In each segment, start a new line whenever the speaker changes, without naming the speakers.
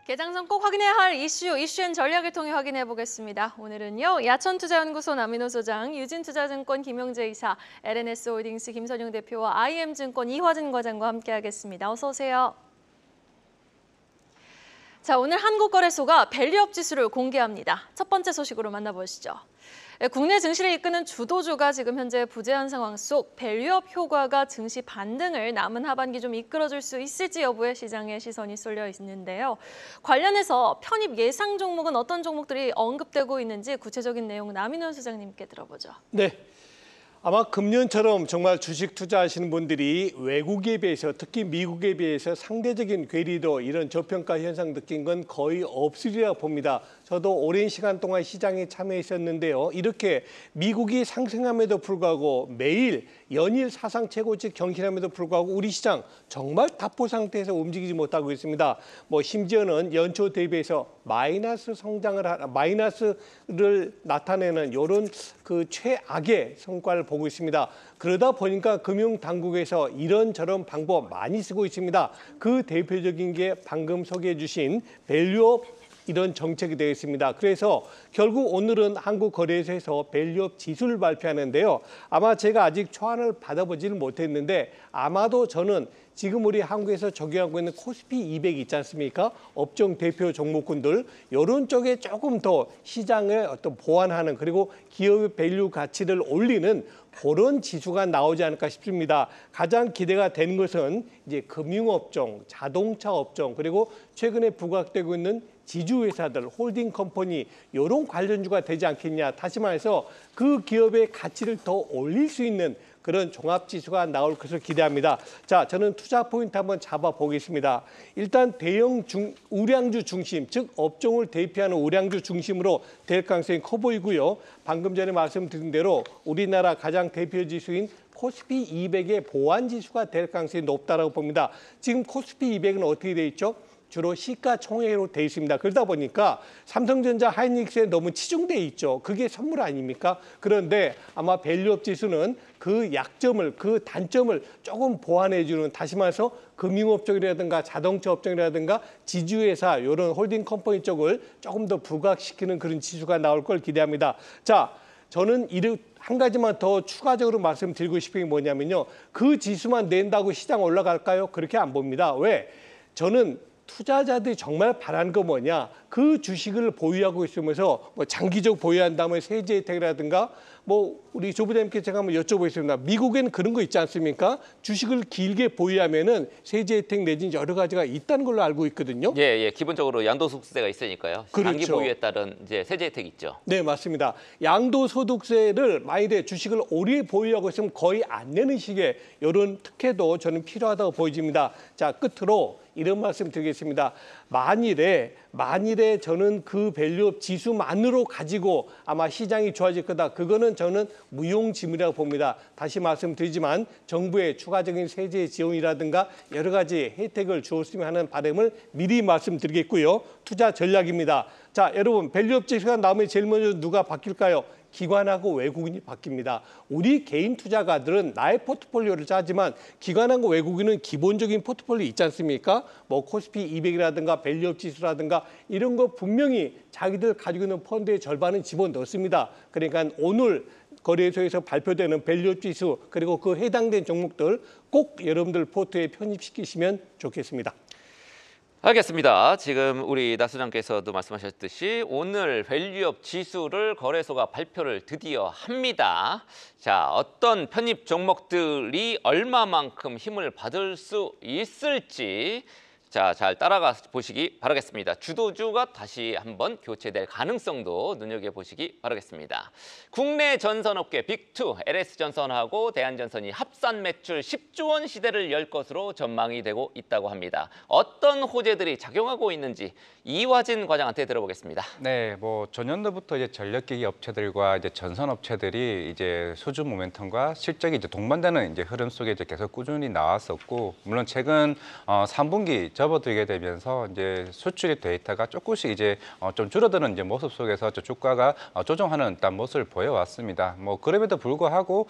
개장전 꼭 확인해야 할 이슈앤 전략을 통해 확인해 보겠습니다. 오늘은요, 야천투자연구소 남인호 소장, 유진투자증권 김용재 이사, LNS홀딩스 김선용 대표와 IM증권 이화진 과장과 함께하겠습니다. 어서 오세요. 자, 오늘 한국거래소가 밸류업 지수를 공개합니다. 첫 번째 소식으로 만나보시죠. 국내 증시를 이끄는 주도주가 지금 현재 부재한 상황 속 밸류업 효과가 증시 반등을 남은 하반기 좀 이끌어줄 수 있을지 여부에 시장의 시선이 쏠려 있는데요. 관련해서 편입 예상 종목은 어떤 종목들이 언급되고 있는지 구체적인 내용 남인원 소장님께 들어보죠.
네. 아마 금년처럼 정말 주식 투자하시는 분들이 외국에 비해서 특히 미국에 비해서 상대적인 괴리도 이런 저평가 현상 느낀 건 거의 없으리라 봅니다. 저도 오랜 시간 동안 시장에 참여했었는데요. 이렇게 미국이 상승함에도 불구하고 매일 연일 사상 최고치 경신함에도 불구하고 우리 시장 정말 답보 상태에서 움직이지 못하고 있습니다. 심지어는 연초 대비해서 마이너스를 나타내는 이런 그 최악의 성과를 보고 있습니다. 그러다 보니까 금융당국에서 이런저런 방법 많이 쓰고 있습니다. 그 대표적인 게 방금 소개해 주신 밸류업 이런 정책이 되겠습니다. 그래서 결국 오늘은 한국거래소에서 밸류업 지수를 발표하는데요. 아마 제가 아직 초안을 받아보지는 못했는데 아마도 저는 지금 우리 한국에서 적용하고 있는 코스피 200 있지 않습니까? 업종 대표 종목군들 이런 쪽에 조금 더 시장을 보완하는 그리고 기업의 밸류 가치를 올리는 그런 지수가 나오지 않을까 싶습니다. 가장 기대가 되는 것은 이제 금융업종, 자동차 업종 그리고 최근에 부각되고 있는 지주회사들, 홀딩 컴퍼니 이런 관련주가 되지 않겠냐. 다시 말해서 그 기업의 가치를 더 올릴 수 있는 그런 종합지수가 나올 것을 기대합니다. 자, 저는 투자 포인트 한번 잡아보겠습니다. 일단 우량주 중심, 즉 업종을 대표하는 우량주 중심으로 될 가능성이 커 보이고요. 방금 전에 말씀드린 대로 우리나라 가장 대표 지수인 코스피 200의 보완지수가 될 가능성이 높다고 봅니다. 지금 코스피 200은 어떻게 돼 있죠? 주로 시가총액으로 돼 있습니다. 그러다 보니까 삼성전자, 하이닉스에 너무 치중돼 있죠. 그게 선물 아닙니까? 그런데 아마 밸류업 지수는 그 약점을, 그 단점을 조금 보완해주는, 다시 말해서 금융업종이라든가 자동차 업종이라든가 지주회사 이런 홀딩 컴퍼니 쪽을 조금 더 부각시키는 그런 지수가 나올 걸 기대합니다. 자, 저는 한 가지만 더 추가적으로 말씀드리고 싶은 게 뭐냐면요. 그 지수만 낸다고 시장 올라갈까요? 그렇게 안 봅니다. 왜? 저는 투자자들이 정말 바라는 거 뭐냐? 그 주식을 보유하고 있으면서 장기적 보유한다면 세제 혜택이라든가 우리 조 부장님께 제가 한번 여쭤보겠습니다. 미국에는 그런 거 있지 않습니까? 주식을 길게 보유하면은 세제 혜택 내진 여러 가지가 있다는 걸로 알고 있거든요.
예. 기본적으로 양도소득세가 있으니까요.
그렇죠.
장기 보유에 따른 이제 세제 혜택이 있죠.
네, 맞습니다. 양도소득세를 만일에 주식을 오래 보유하고 있으면 거의 안 내는 식의 이런 특혜도 저는 필요하다고 보여집니다. 자, 끝으로 이런 말씀 드리겠습니다. 만일에 저는 그 밸류업 지수만으로 가지고 아마 시장이 좋아질 거다. 그거는 저는 무용지물이라고 봅니다. 다시 말씀드리지만 정부의 추가적인 세제 지원이라든가 여러 가지 혜택을 주었으면 하는 바람을 미리 말씀드리겠고요. 투자 전략입니다. 자, 여러분 밸류업 지수가 나오면 제일 먼저 누가 바뀔까요? 기관하고 외국인이 바뀝니다. 우리 개인 투자가들은 나의 포트폴리오를 짜지만 기관하고 외국인은 기본적인 포트폴리오 있지 않습니까? 코스피 200이라든가 밸류업 지수라든가 이런 거 분명히 자기들 가지고 있는 펀드의 절반은 집어넣습니다. 그러니까 오늘 거래소에서 발표되는 밸류업 지수 그리고 그 해당된 종목들 꼭 여러분들 포트에 편입시키시면 좋겠습니다.
알겠습니다. 지금 우리 나 소장께서도 말씀하셨듯이 오늘 밸류업 지수를 거래소가 발표를 드디어 합니다. 자, 어떤 편입 종목들이 얼마만큼 힘을 받을 수 있을지 자, 잘 따라가 보시기 바라겠습니다. 주도주가 다시 한번 교체될 가능성도 눈여겨보시기 바라겠습니다. 국내 전선업계 빅2, LS전선하고 대한전선이 합산 매출 10조 원 시대를 열 것으로 전망이 되고 있다고 합니다. 어떤 호재들이 작용하고 있는지 이화진 과장한테 들어보겠습니다.
네, 전년도부터 이제 전력기기 업체들과 이제 전선업체들이 이제 수주 모멘텀과 실적이 이제 동반되는 이제 흐름 속에 이제 계속 꾸준히 나왔었고, 물론 최근 3분기 저 접어들게 되면서 이제 수출입 데이터가 조금씩 이제 좀 줄어드는 이제 모습 속에서 주가가 조정하는 일단 모습을 보여왔습니다. 뭐 그럼에도 불구하고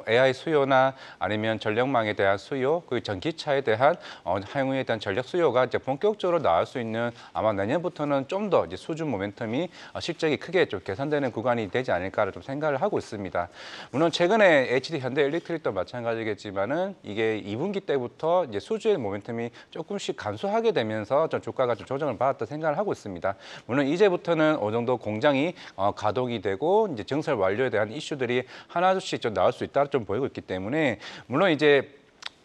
AI 수요나 아니면 전력망에 대한 수요, 그리고 전기차에 대한 향후에 대한 전력 수요가 이제 본격적으로 나올 수 있는 아마 내년부터는 좀 더 이제 수준 모멘텀이 실적이 크게 좀 개선되는 구간이 되지 않을까를 좀 생각을 하고 있습니다. 물론 최근에 HD 현대일렉트릭도 마찬가지겠지만은 이게 2분기 때부터 이제 수주의 모멘텀이 조금씩 감소하게 되면서 좀 주가가 좀 조정을 받았다 생각을 하고 있습니다. 물론 이제부터는 어느 정도 공장이 가동이 되고 이제 증설 완료에 대한 이슈들이 하나둘씩 좀 나올 수 있다 좀 보이고 있기 때문에 물론 이제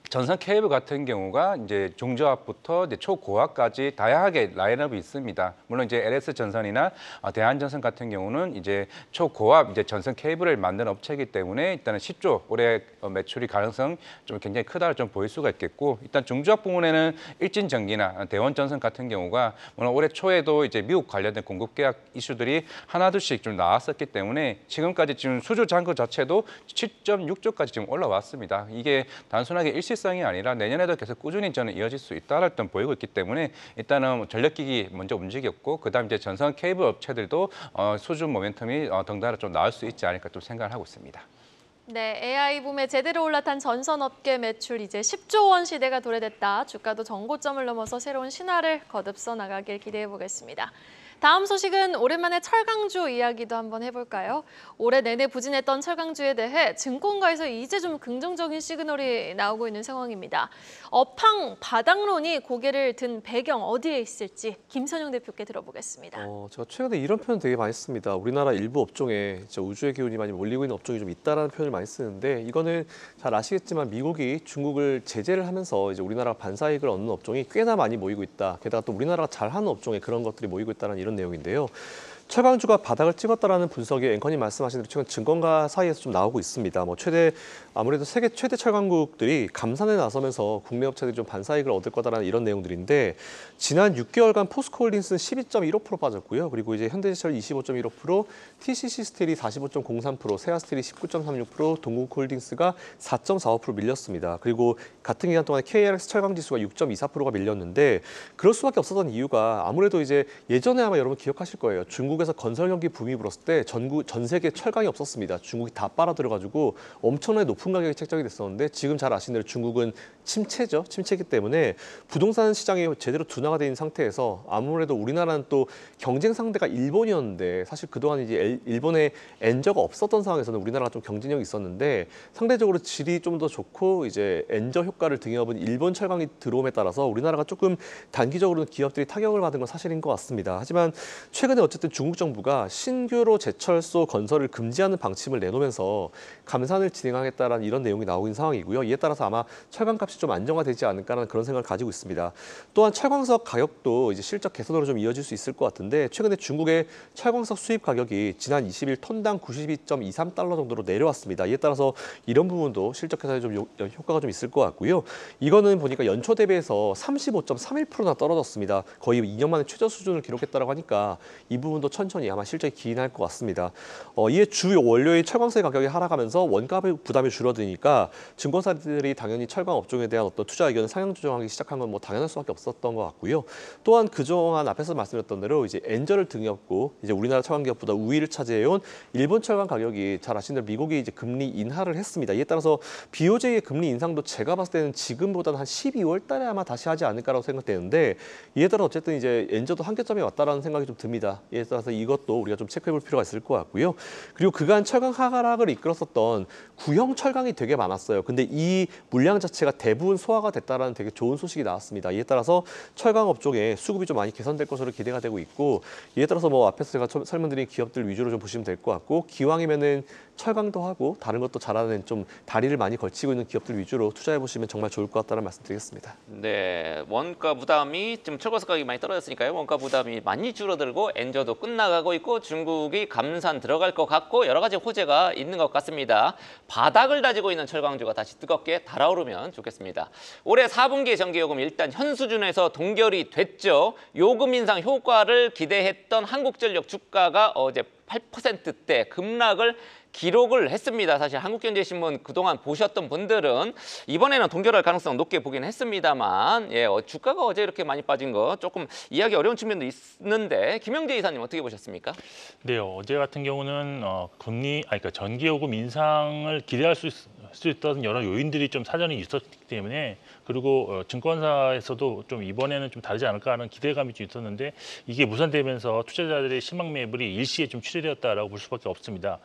전선 케이블 같은 경우가 이제 중저압부터 이제 초고압까지 다양하게 라인업이 있습니다. 물론 이제 LS 전선이나 대한전선 같은 경우는 이제 초고압 이제 전선 케이블을 만드는 업체이기 때문에 일단은 10조 올해 매출이 가능성 좀 굉장히 크다를 좀 보일 수가 있겠고, 일단 중저압 부분에는 일진전기나 대원전선 같은 경우가 물론 올해 초에도 이제 미국 관련된 공급 계약 이슈들이 하나둘씩 좀 나왔었기 때문에 지금까지 지금 수주 잔고 자체도 7.6조까지 지금 올라왔습니다. 이게 단순하게 일시성이 아니라 내년에도 계속 꾸준히 저는 이어질 수 있다를 좀 보이고 있기 때문에 일단은 전력기기 먼저 움직였고 그다음 이제 전선 케이블 업체들도 수준 모멘텀이 덩달아 좀 나올 수 있지 않을까 좀 생각을 하고 있습니다.
네, AI 붐에 제대로 올라탄 전선업계 매출 이제 10조 원 시대가 도래됐다. 주가도 정고점을 넘어서 새로운 신화를 거듭써 나가길 기대해 보겠습니다. 다음 소식은 오랜만에 철강주 이야기도 한번 해볼까요? 올해 내내 부진했던 철강주에 대해 증권가에서 이제 좀 긍정적인 시그널이 나오고 있는 상황입니다. 업황 바닥론이 고개를 든 배경 어디에 있을지 김선영 대표께 들어보겠습니다.
제가 최근에 이런 표현 되게 많이 씁니다. 우리나라 일부 업종에 진짜 우주의 기운이 많이 몰리고 있는 업종이 좀 있다라는 표현을 많이 쓰는데, 이거는 잘 아시겠지만 미국이 중국을 제재를 하면서 이제 우리나라가 반사이익을 얻는 업종이 꽤나 많이 모이고 있다. 게다가 또 우리나라가 잘하는 업종에 그런 것들이 모이고 있다는 이런 내용인데요. 철강주가 바닥을 찍었다라는 분석이 앵커님 말씀하신 대로 최근 증권가 사이에서 좀 나오고 있습니다. 아무래도 세계 최대 철강국들이 감산에 나서면서 국내 업체들이 좀 반사이익을 얻을 거다라는 이런 내용들인데, 지난 6개월간 포스코홀딩스는 12.15% 빠졌고요. 그리고 이제 현대제철 25.15%, TCC 스틸이 45.03%, 세아스틸이 19.36%, 동국홀딩스가 4.45% 밀렸습니다. 그리고 같은 기간 동안에 KRX 철강지수가 6.24%가 밀렸는데, 그럴 수밖에 없었던 이유가 아무래도 이제 예전에 아마 여러분 기억하실 거예요. 중국에서 건설 경기 붐이 불었을 때 전 세계 철강이 없었습니다. 중국이 다 빨아들여가지고 엄청나게 높은 가격이 책정이 됐었는데, 지금 잘 아시는 대로 중국은 침체죠. 침체이기 때문에 부동산 시장이 제대로 둔화가 된 상태에서 아무래도 우리나라는 또 경쟁 상대가 일본이었는데, 사실 그동안 이제 일본에 엔저가 없었던 상황에서는 우리나라가 좀 경쟁력이 있었는데, 상대적으로 질이 좀 더 좋고 이제 엔저 효과를 등에 업은 일본 철강이 들어옴에 따라서 우리나라가 조금 단기적으로는 기업들이 타격을 받은 건 사실인 것 같습니다. 하지만 최근에 어쨌든 중국 정부가 신규로 제철소 건설을 금지하는 방침을 내놓으면서 감산을 진행하겠다라는 이런 내용이 나오고 있는 상황이고요. 이에 따라서 아마 철강값이 좀 안정화되지 않을까라는 그런 생각을 가지고 있습니다. 또한 철광석 가격도 이제 실적 개선으로 좀 이어질 수 있을 것 같은데, 최근에 중국의 철광석 수입 가격이 지난 20일 톤당 92.23달러 정도로 내려왔습니다. 이에 따라서 이런 부분도 실적 개선에 좀 효과가 좀 있을 것 같고요. 이거는 보니까 연초 대비해서 35.31%나 떨어졌습니다. 거의 2년 만에 최저 수준을 기록했다고 하니까 이 부분도 천천히 아마 실적이 기인할 것 같습니다. 이에 주 원료의 철광석의 가격이 하락하면서 원가 부담이 줄어드니까 증권사들이 당연히 철강 업종에 대한 어떤 투자 의견을 상향 조정하기 시작한 건 뭐 당연할 수밖에 없었던 것 같고요. 또한 그동안 앞에서 말씀드렸던 대로 이제 엔저를 등에 업고 이제 우리나라 철강 기업보다 우위를 차지해온 일본 철강 가격이 잘 아시는 대로 미국이 이제 금리 인하를 했습니다. 이에 따라서 BOJ의 금리 인상도 제가 봤을 때는 지금보다는 한 12월 달에 아마 다시 하지 않을까라고 생각되는데, 이에 따라 어쨌든 이제 엔저도 한계점에 왔다라는 생각이 좀 듭니다. 이에 따라서 이것도 우리가 좀 체크해볼 필요가 있을 것 같고요. 그리고 그간 철강 하락을 이끌었었던 구형 철강이 되게 많았어요. 근데 이 물량 자체가 대부분 소화가 됐다라는 되게 좋은 소식이 나왔습니다. 이에 따라서 철강 업종에 수급이 좀 많이 개선될 것으로 기대가 되고 있고, 이에 따라서 뭐 앞에서 제가 설명드린 기업들 위주로 좀 보시면 될 것 같고, 기왕이면은 철강도 하고 다른 것도 잘하는 좀 다리를 많이 걸치고 있는 기업들 위주로 투자해 보시면 정말 좋을 것 같다는 말씀드리겠습니다.
네, 원가 부담이 좀 철거석 가격이 많이 떨어졌으니까요. 원가 부담이 많이 줄어들고 엔저도 끝나가고 있고 중국이 감산 들어갈 것 같고 여러 가지 호재가 있는 것 같습니다. 바닥을 다지고 있는 철강주가 다시 뜨겁게 달아오르면 좋겠습니다. 올해 4분기 전기요금 일단 현 수준에서 동결이 됐죠. 요금 인상 효과를 기대했던 한국전력 주가가 어제 38%대 급락을 기록을 했습니다. 사실 한국경제신문 그동안 보셨던 분들은 이번에는 동결할 가능성 높게 보긴 했습니다만 주가가 어제 이렇게 많이 빠진 거 조금 이해하기 어려운 측면도 있는데 김영재 이사님 어떻게 보셨습니까?
네, 어제 같은 경우는 그러니까 전기요금 인상을 기대할 수 있던 여러 요인들이 좀 사전에 있었기 때문에 그리고 증권사에서도 좀 이번에는 좀 다르지 않을까 하는 기대감이 좀 있었는데 이게 무산되면서 투자자들의 실망 매물이 일시에 좀 출혈되었다라고 볼 수밖에 없습니다.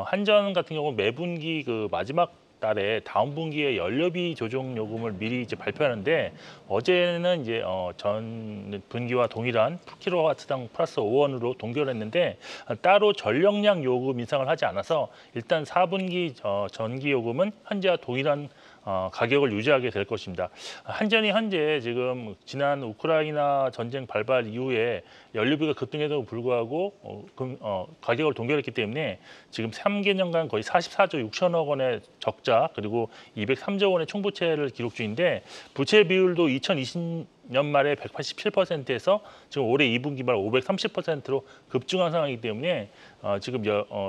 한전 같은 경우 매분기 그 마지막 달에 다음 분기에 연료비 조정 요금을 미리 이제 발표하는데 어제는 이제 전 분기와 동일한 킬로와트당 플러스 5원으로 동결했는데 따로 전력량 요금 인상을 하지 않아서 일단 4분기 전기 요금은 현재와 동일한 가격을 유지하게 될 것입니다. 한전이 현재 지금 지난 우크라이나 전쟁 발발 이후에 연료비가 급등에도 불구하고 가격을 동결했기 때문에 지금 3개년간 거의 44조 6천억 원의 적자 그리고 203조 원의 총부채를 기록 중인데 부채 비율도 2020년 말에 187%에서 지금 올해 2분기 말 530%로 급증한 상황이기 때문에 지금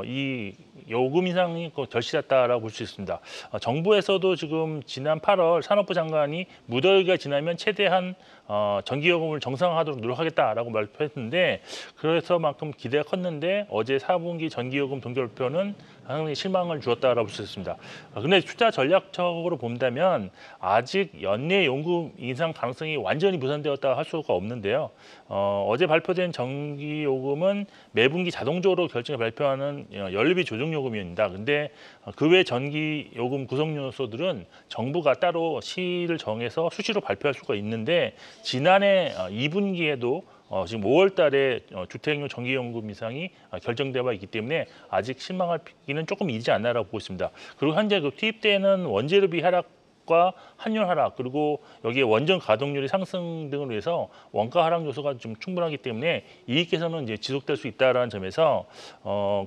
이 요금 인상이 결실했다라고 볼 수 있습니다. 정부에서도 지금 지난 8월 산업부 장관이 무더위가 지나면 최대한 전기요금을 정상화하도록 노력하겠다라고 발표했는데 그래서만큼 기대가 컸는데 어제 4분기 전기요금 동결표는 상당히 실망을 주었다라고 볼 수 있습니다. 그런데 투자 전략적으로 본다면 아직 연내 요금 인상 가능성이 완전히 무산되었다 할 수가 없는데요. 어제 발표된 전기요금은 매분기 자동적으로 결정해 발표하는 연료비 조정요금입니다. 근데 그 외 전기요금 구성 요소들은 정부가 따로 시를 정해서 수시로 발표할 수가 있는데 지난해 2분기에도 지금 5월 달에 주택용 전기요금 인상이 결정되어 있기 때문에 아직 실망하기는 조금 이르지 않나라고 보고 있습니다. 그리고 현재 그 투입되는 원재료비 하락과 환율 하락 그리고 여기에 원전 가동률이 상승 등으로 해서 원가 하락 요소가 좀 충분하기 때문에 이익 개선은 이제 지속될 수 있다라는 점에서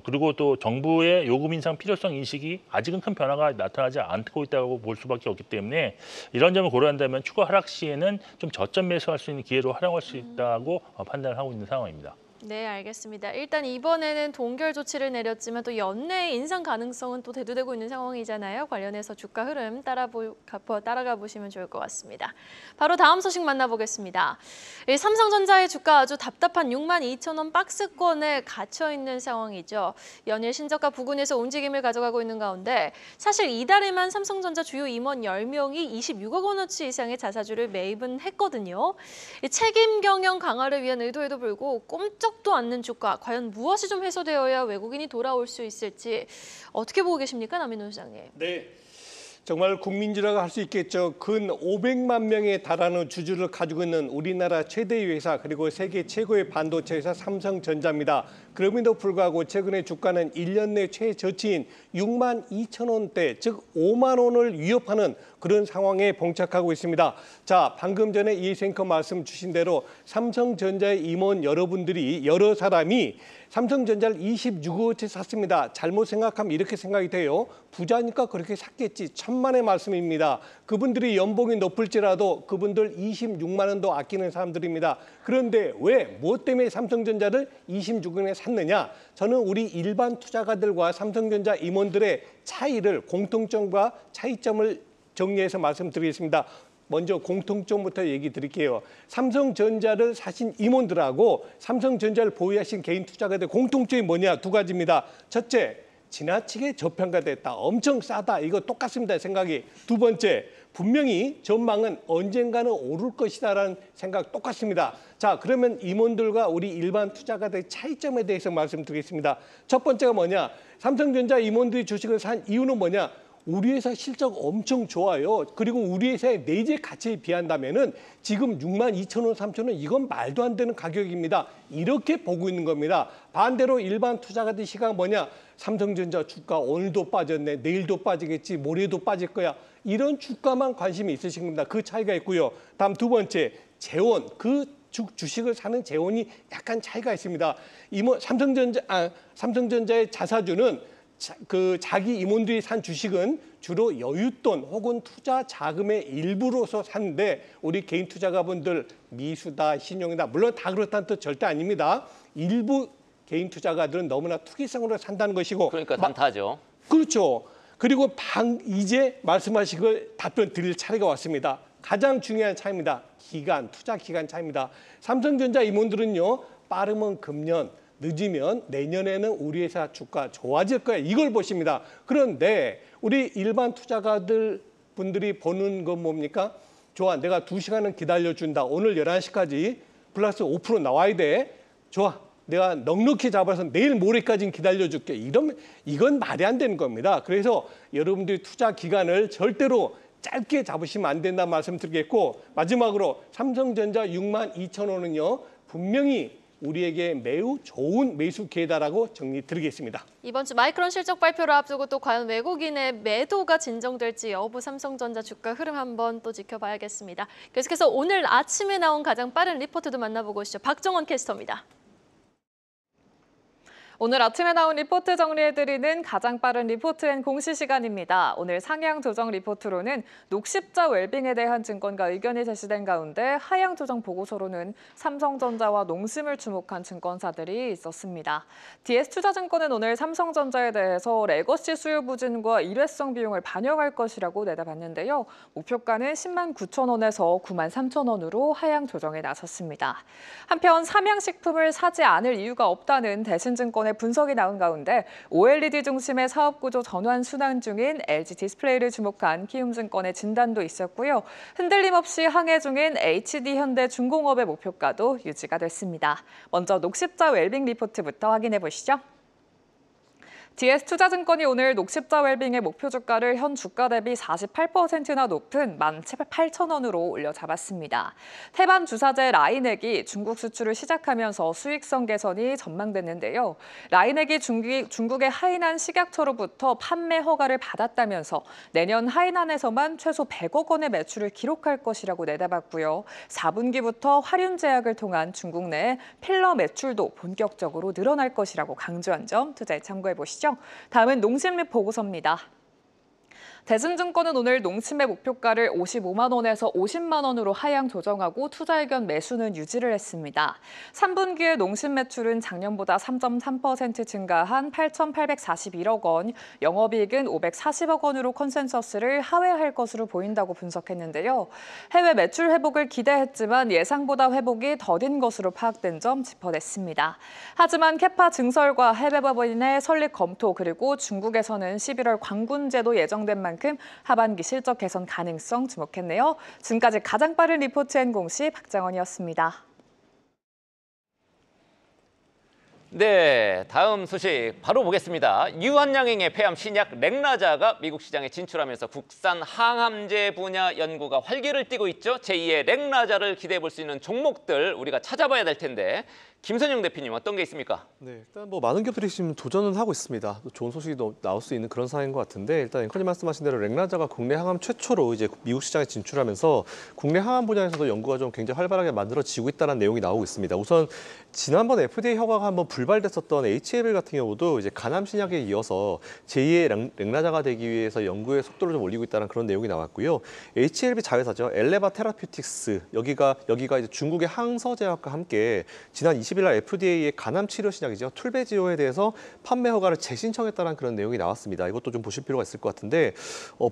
그리고 또 정부의 요금 인상 필요성 인식이 아직은 큰 변화가 나타나지 않고 있다고 볼 수밖에 없기 때문에 이런 점을 고려한다면 추가 하락 시에는 좀 저점 매수할 수 있는 기회로 활용할 수 있다고 판단을 하고 있는 상황입니다.
네, 알겠습니다. 일단 이번에는 동결 조치를 내렸지만 또 연내 인상 가능성은 또 대두되고 있는 상황이잖아요. 관련해서 주가 흐름 따라가 보시면 좋을 것 같습니다. 바로 다음 소식 만나보겠습니다. 삼성전자의 주가 아주 답답한 62,000원 박스권에 갇혀 있는 상황이죠. 연일 신저가 부근에서 움직임을 가져가고 있는 가운데 사실 이달에만 삼성전자 주요 임원 10명이 26억 원어치 이상의 자사주를 매입은 했거든요. 책임 경영 강화를 위한 의도에도 불구하고 꼼짝도 않는 주가, 과연 무엇이 좀 해소되어야 외국인이 돌아올 수 있을지 어떻게 보고 계십니까, 남인훈 소장님?
네. 정말 국민주라고 할 수 있겠죠. 근 500만 명에 달하는 주주를 가지고 있는 우리나라 최대의 회사 그리고 세계 최고의 반도체 회사 삼성전자입니다. 그럼에도 불구하고 최근에 주가는 1년 내 최저치인 62,000원대, 즉 5만 원을 위협하는 그런 상황에 봉착하고 있습니다. 자, 방금 전에 이생커 말씀 주신 대로 삼성전자의 임원 여러분들이 여러 사람이 삼성전자를 26억어치 샀습니다. 잘못 생각하면 이렇게 생각이 돼요. 부자니까 그렇게 샀겠지. 천만의 말씀입니다. 그분들이 연봉이 높을지라도 그분들 26만 원도 아끼는 사람들입니다. 그런데 왜, 무엇 때문에 삼성전자를 26원에 샀느냐? 저는 우리 일반 투자가들과 삼성전자 임원들의 차이를, 공통점과 차이점을 정리해서 말씀드리겠습니다. 먼저 공통점부터 얘기 드릴게요. 삼성전자를 사신 임원들하고 삼성전자를 보유하신 개인 투자가들 공통점이 뭐냐? 두 가지입니다. 첫째, 지나치게 저평가됐다. 엄청 싸다. 이거 똑같습니다. 생각이. 두 번째, 분명히 전망은 언젠가는 오를 것이다라는 생각 똑같습니다. 자, 그러면 임원들과 우리 일반 투자가들의 차이점에 대해서 말씀드리겠습니다. 첫 번째가 뭐냐? 삼성전자 임원들이 주식을 산 이유는 뭐냐? 우리 회사 실적 엄청 좋아요. 그리고 우리 회사의 내재 가치에 비한다면은 지금 62,000원, 3,000원 이건 말도 안 되는 가격입니다. 이렇게 보고 있는 겁니다. 반대로 일반 투자가들 시각은 뭐냐? 삼성전자 주가 오늘도 빠졌네, 내일도 빠지겠지, 모레도 빠질 거야. 이런 주가만 관심이 있으신 겁니다. 그 차이가 있고요. 다음 두 번째, 재원. 그 주식을 사는 재원이 약간 차이가 있습니다. 삼성전자의 자사주는 자기 임원들이 산 주식은 주로 여윳돈 혹은 투자 자금의 일부로서 샀는데 우리 개인 투자가분들 미수다, 신용이다, 물론 다 그렇다는 뜻 절대 아닙니다. 일부 개인 투자가들은 너무나 투기성으로 산다는 것이고
그러니까 단타죠.
그렇죠. 그리고 이제 말씀하신 걸 답변 드릴 차례가 왔습니다. 가장 중요한 차이입니다. 투자 기간 차이입니다. 삼성전자 임원들은요, 빠르면 금년, 늦으면 내년에는 우리 회사 주가 좋아질 거야. 이걸 보십니다. 그런데 우리 일반 투자가들 분들이 보는 건 뭡니까? 좋아, 내가 2시간은 기다려준다. 오늘 11시까지 플러스 5% 나와야 돼. 좋아, 내가 넉넉히 잡아서 내일 모레까지는 기다려줄게. 이건 말이 안 되는 겁니다. 그래서 여러분들이 투자 기간을 절대로 짧게 잡으시면 안 된다는 말씀 드리겠고, 마지막으로 삼성전자 62,000원은요. 분명히 우리에게 매우 좋은 매수 기회다라고 정리 드리겠습니다.
이번 주 마이크론 실적 발표를 앞두고 또 과연 외국인의 매도가 진정될지 여부 삼성전자 주가 흐름 한번 또 지켜봐야겠습니다. 계속해서 오늘 아침에 나온 가장 빠른 리포트도 만나보고 오시죠. 박정원 캐스터입니다.
오늘 아침에 나온 리포트 정리해드리는 가장 빠른 리포트 앤 공시 시간입니다. 오늘 상향 조정 리포트로는 녹십자 웰빙에 대한 증권가 의견이 제시된 가운데 하향 조정 보고서로는 삼성전자와 농심을 주목한 증권사들이 있었습니다. DS투자증권은 오늘 삼성전자에 대해서 레거시 수요 부진과 일회성 비용을 반영할 것이라고 내다봤는데요. 목표가는 10만 9천 원에서 9만 3천 원으로 하향 조정에 나섰습니다. 한편 삼양식품을 사지 않을 이유가 없다는 대신증권의 분석이 나온 가운데 OLED 중심의 사업 구조 전환 순환 중인 LG 디스플레이를 주목한 키움증권의 진단도 있었고요. 흔들림 없이 항해 중인 HD현대 중공업의 목표가도 유지가 됐습니다. 먼저 녹십자 웰빙 리포트부터 확인해 보시죠. DS투자증권이 오늘 녹십자 웰빙의 목표 주가를 현 주가 대비 48%나 높은 18,000원으로 올려 잡았습니다. 태반 주사제 라이넥이 중국 수출을 시작하면서 수익성 개선이 전망됐는데요. 라이넥이 중국의 하이난 식약처로부터 판매 허가를 받았다면서 내년 하이난에서만 최소 100억 원의 매출을 기록할 것이라고 내다봤고요. 4분기부터 화륜제약을 통한 중국 내 필러 매출도 본격적으로 늘어날 것이라고 강조한 점 투자에 참고해 보시죠. 다음은 농심립 보고서입니다. 대신증권은 오늘 농심의 목표가를 55만 원에서 50만 원으로 하향 조정하고 투자 의견 매수는 유지를 했습니다. 3분기의 농심 매출은 작년보다 3.3% 증가한 8,841억 원, 영업이익은 540억 원으로 컨센서스를 하회할 것으로 보인다고 분석했는데요. 해외 매출 회복을 기대했지만 예상보다 회복이 더딘 것으로 파악된 점 짚어냈습니다. 하지만 캐파 증설과 해외 법인의 설립 검토 그리고 중국에서는 11월 광군제도 예정된 만큼 하반기 실적 개선 가능성 주목했네요. 지금까지 가장 빠른 리포트 앤 공시 박정원이었습니다.
네, 다음 소식 바로 보겠습니다. 유한양행의 폐암 신약 렉나자가 미국 시장에 진출하면서 국산 항암제 분야 연구가 활기를 띠고 있죠. 제2의 렉나자를 기대해 볼 수 있는 종목들 우리가 찾아봐야 될 텐데 김선영 대표님 어떤 게 있습니까?
네, 일단 많은 기업들이 지금 도전은 하고 있습니다. 또 좋은 소식이 나올 수 있는 그런 상황인 것 같은데 일단 앵커님 말씀하신 대로 렉나자가 국내 항암 최초로 이제 미국 시장에 진출하면서 국내 항암 분야에서도 연구가 좀 굉장히 활발하게 만들어지고 있다는 내용이 나오고 있습니다. 우선 지난번 FDA 허가가 한번 불발됐었던 HLB 같은 경우도 이제 간암 신약에 이어서 제2의 렉나자가 되기 위해서 연구의 속도를 좀 올리고 있다는 그런 내용이 나왔고요. HLB 자회사죠. 엘레바 테라퓨틱스 여기가 이제 중국의 항서제약과 함께 지난 20일 날 FDA의 간암 치료 신약이죠. 툴베지오에 대해서 판매 허가를 재신청했다는 그런 내용이 나왔습니다. 이것도 좀 보실 필요가 있을 것 같은데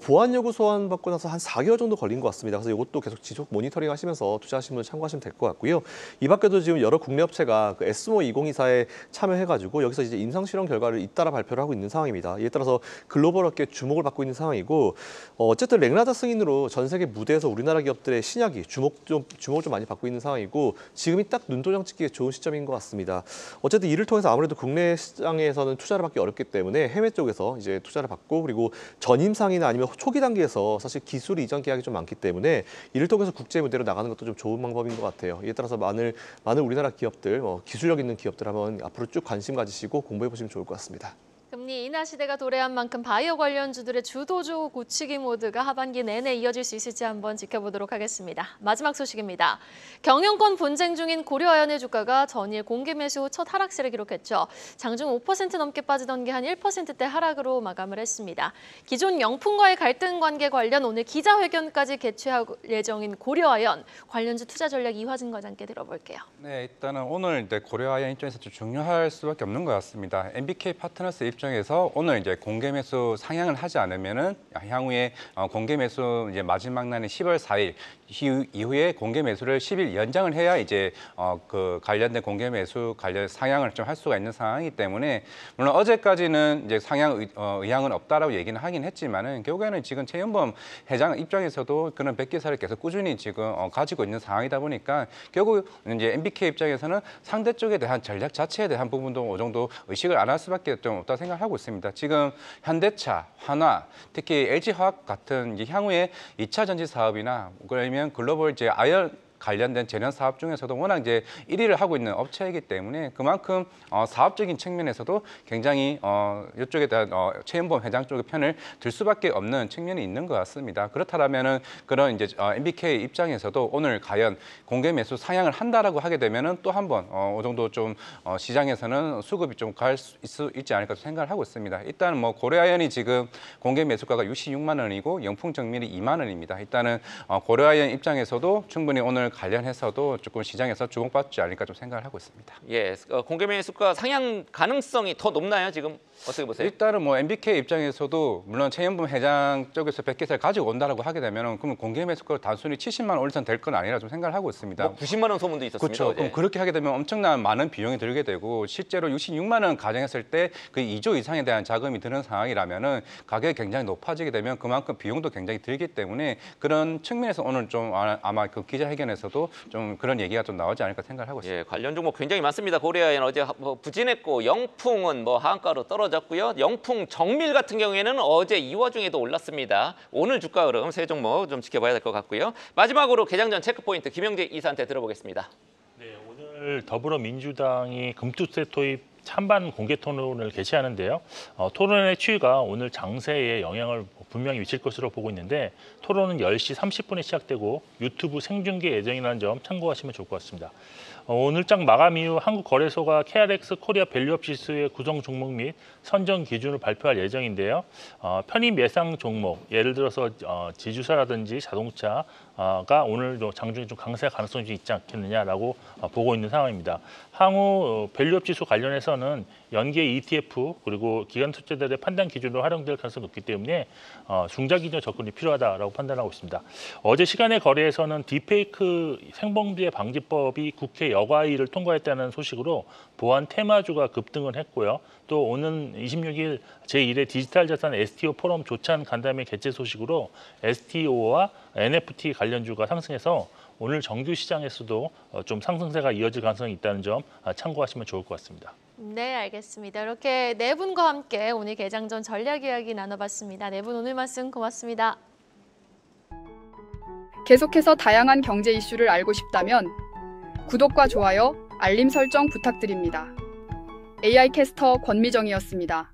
보안 요구 소환 받고 나서 한 4개월 정도 걸린 것 같습니다. 그래서 이것도 계속 지속 모니터링 하시면서 투자하시는 분 참고하시면 될 것 같고요. 이 밖에도 지금 여러 국내 업체가 그 에스모 2024에 참여해가지고 여기서 이제 임상 실험 결과를 잇따라 발표를 하고 있는 상황입니다. 이에 따라서 글로벌 업계 주목을 받고 있는 상황이고 어쨌든 렉나자 승인으로 전 세계 무대에서 우리나라 기업들의 신약이 주목을 좀 많이 받고 있는 상황이고 지금이 딱 눈도장 찍기에 좋은 시점인 것 같습니다. 어쨌든 이를 통해서 아무래도 국내 시장에서는 투자를 받기 어렵기 때문에 해외 쪽에서 이제 투자를 받고 그리고 전임상이나 아니면 초기 단계에서 사실 기술 이전 계약이 좀 많기 때문에 이를 통해서 국제 무대로 나가는 것도 좀 좋은 방법인 것 같아요. 이에 따라서 많은 우리나라 기업들, 기술력 있는 기업들 한번 앞으로 쭉 관심 가지시고 공부해 보시면 좋을 것 같습니다.
금리 인하 시대가 도래한 만큼 바이오 관련주들의 주도주 굳히기 모드가 하반기 내내 이어질 수 있을지 한번 지켜보도록 하겠습니다. 마지막 소식입니다. 경영권 분쟁 중인 고려아연의 주가가 전일 공개 매수 후 첫 하락세를 기록했죠. 장중 5% 넘게 빠지던 게 한 1%대 하락으로 마감을 했습니다. 기존 영풍과의 갈등 관계 관련 오늘 기자회견까지 개최할 예정인 고려아연 관련주 투자 전략 이화진 과장께 들어볼게요.
네, 일단은 오늘 이제 고려아연 입장에서 좀 중요할 수밖에 없는 것 같습니다. MBK 파트너스 입장에서 오늘 이제 공개 매수 상향을 하지 않으면은 향후에 공개 매수 이제 마지막 날인 10월 4일 이후에 공개 매수를 10일 연장을 해야 이제 그 관련된 공개 매수 관련 상향을 좀 할 수가 있는 상황이기 때문에 물론 어제까지는 이제 상향 의향은 없다라고 얘기는 하긴 했지만은 결국에는 지금 최연범 회장 입장에서도 그런 백기사를 계속 꾸준히 지금 가지고 있는 상황이다 보니까 결국 이제 MBK 입장에서는 상대 쪽에 대한 전략 자체에 대한 부분도 어느 정도 의식을 안 할 수밖에 좀 없다 생각하고 있습니다. 지금 현대차, 한화, 특히 LG화학 같은 이제 향후에 2차 전지 사업이나 그러면 글로벌 이제 아연 관련된 재련 사업 중에서도 워낙 이제 1위를 하고 있는 업체이기 때문에 그만큼 사업적인 측면에서도 굉장히 이쪽에 대한 최연범 회장 쪽의 편을 들 수밖에 없는 측면이 있는 것 같습니다. 그렇다면은 그런 이제 MBK 입장에서도 오늘 과연 공개 매수 상향을 한다라고 하게 되면은 또 한 번 어느 정도 좀 시장에서는 수급이 좀 갈 수 있지 않을까 생각을 하고 있습니다. 일단 뭐 고려아연이 지금 공개 매수가가 66만 원이고 영풍정밀이 2만 원입니다. 일단은 고려아연 입장에서도 충분히 오늘 관련해서도 조금 시장에서 주목받지 않을까 좀 생각을 하고 있습니다.
예, 공개 매수가 상향 가능성이 더 높나요? 지금 어떻게 보세요?
일단은 뭐 MBK 입장에서도 물론 최연범 회장 쪽에서 100개를 가지고 온다라고 하게 되면은 그러면 공개 매수가 단순히 70만 원 올선 될 건 아니라 좀 생각을 하고 있습니다.
뭐 90만 원 소문도 있었습니다.
그렇죠.
어제.
그럼 그렇게 하게 되면 엄청난 많은 비용이 들게 되고 실제로 66만 원 가정했을 때 그 2조 이상에 대한 자금이 드는 상황이라면은 가격이 굉장히 높아지게 되면 그만큼 비용도 굉장히 들기 때문에 그런 측면에서 오늘 좀 아마 그 기자회견에서도 좀 그런 얘기가 좀 나오지 않을까 생각을 하고 있습니다.
예, 관련 종목 굉장히 많습니다. 고려아연 어제 뭐 부진했고 영풍은 뭐 하한가로 떨어졌고요. 영풍 정밀 같은 경우에는 어제 이 와중에도 올랐습니다. 오늘 주가 흐름 세 종목 좀 지켜봐야 될 것 같고요. 마지막으로 개장 전 체크 포인트 김영재 이사한테 들어보겠습니다.
네, 오늘 더불어민주당이 금투세 토입 찬반 공개 토론을 개최하는데요. 토론의 추이가 오늘 장세에 영향을 분명히 미칠 것으로 보고 있는데 토론은 10시 30분에 시작되고 유튜브 생중계 예정이라는 점 참고하시면 좋을 것 같습니다. 오늘장 마감 이후 한국거래소가 KRX 코리아 밸류업 지수의 구성 종목 및 선정 기준을 발표할 예정인데요. 편입 예상 종목, 예를 들어서 지주사라든지 자동차가 오늘도 장중에 좀 강세 가능성이 좀 있지 않겠느냐라고 보고 있는 상황입니다. 향후 밸류업 지수 관련해서는 연계 ETF 그리고 기관 투자자들의 판단 기준으로 활용될 가능성이 높기 때문에 중장기적 접근이 필요하다라고 판단하고 있습니다. 어제 시간의 거래에서는 딥페이크 생범죄 방지법이 국회 여가위를 통과했다는 소식으로 보안 테마주가 급등을 했고요. 또 오는 26일 제1회 디지털 자산 STO 포럼 조찬 간담회 개최 소식으로 STO와 NFT 관련주가 상승해서 오늘 정규 시장에서도 좀 상승세가 이어질 가능성이 있다는 점 참고하시면 좋을 것 같습니다.
네, 알겠습니다. 이렇게 네 분과 함께 오늘 개장 전 전략 이야기 나눠봤습니다. 네 분 오늘 말씀 고맙습니다.
계속해서 다양한 경제 이슈를 알고 싶다면 구독과 좋아요, 알림 설정 부탁드립니다. AI 캐스터 권미정이었습니다.